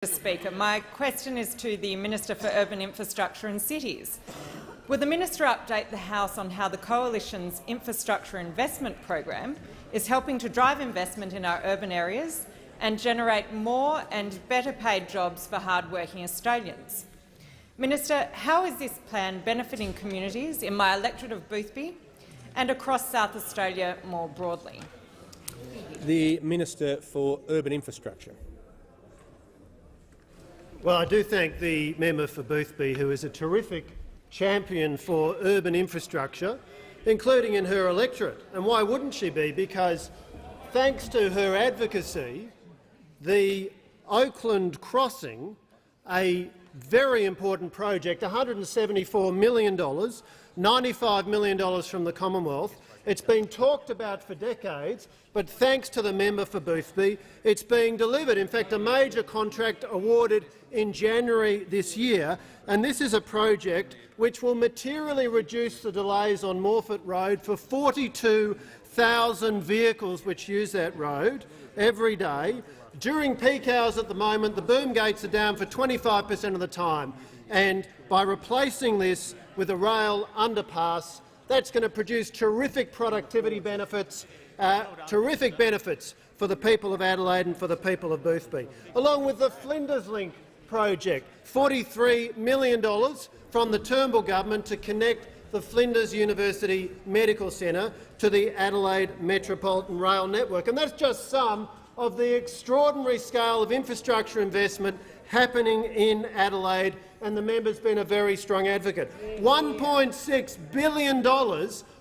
Speaker, my question is to the Minister for Urban Infrastructure and Cities. Will the Minister update the House on how the Coalition's infrastructure investment program is helping to drive investment in our urban areas and generate more and better paid jobs for hard-working Australians? Minister, how is this plan benefiting communities in my electorate of Boothby and across South Australia more broadly? The Minister for Urban Infrastructure. Well, I do thank the member for Boothby, who is a terrific champion for urban infrastructure, including in her electorate. And why wouldn't she be? Because thanks to her advocacy, the Oakland Crossing, a very important project, $174 million, $95 million from the Commonwealth. It's been talked about for decades, but thanks to the member for Boothby, it's being delivered. In fact, a major contract awarded in January this year, and this is a project which will materially reduce the delays on Morphett Road for 42,000 vehicles which use that road every day. During peak hours at the moment, the boom gates are down for 25% of the time, and by replacing this with a rail underpass, that's going to produce terrific productivity benefits, terrific benefits for the people of Adelaide and for the people of Boothby. Along with the Flinders Link project, $43 million from the Turnbull government to connect the Flinders University Medical Centre to the Adelaide Metropolitan Rail Network. And that's just some of the extraordinary scale of infrastructure investment happening in Adelaide, and the member's been a very strong advocate. $1.6 billion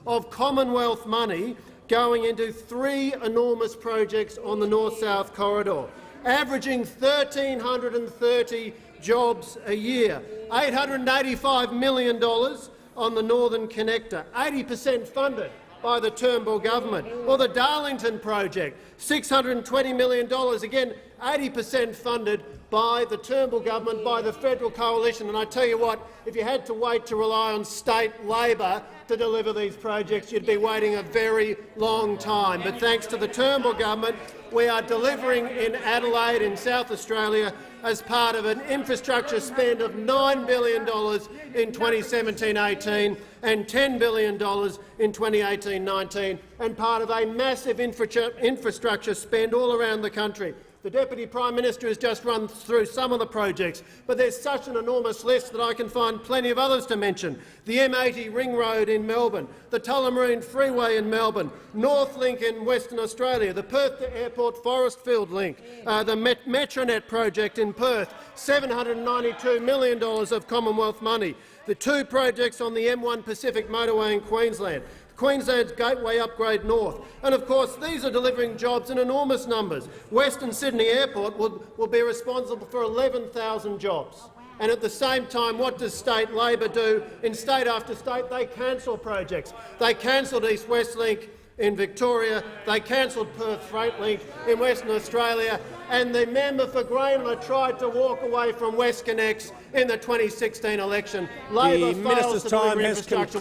of Commonwealth money going into 3 enormous projects on the North-South corridor, averaging 1,330 jobs a year, $885 million on the Northern Connector, 80% funded by the Turnbull government, or the Darlington project, $620 million, again 80% funded by the Turnbull government, by the federal coalition. And I tell you what, if you had to wait to rely on state Labor to deliver these projects, you'd be waiting a very long time. But thanks to the Turnbull government, we are delivering in Adelaide, in South Australia, as part of an infrastructure spend of $9 billion in 2017-18 and $10 billion in 2018-19, and part of a massive infrastructure spend all around the country. The Deputy Prime Minister has just run through some of the projects, but there's such an enormous list that I can find plenty of others to mention. The M80 Ring Road in Melbourne, the Tullamarine Freeway in Melbourne, Northlink in Western Australia, the Perth to Airport Forestfield Link, the Metronet project in Perth, $792 million of Commonwealth money, the 2 projects on the M1 Pacific motorway in Queensland, Queensland's Gateway Upgrade North. And of course, these are delivering jobs in enormous numbers. Western Sydney Airport will be responsible for 11,000 jobs. And at the same time, what does state Labor do? In state after state, they cancel projects. They cancelled East West Link in Victoria, they cancelled Perth Freight Link in Western Australia, and the member for Grayndler tried to walk away from WestConnex in the 2016 election. Labor fails to deliver infrastructure.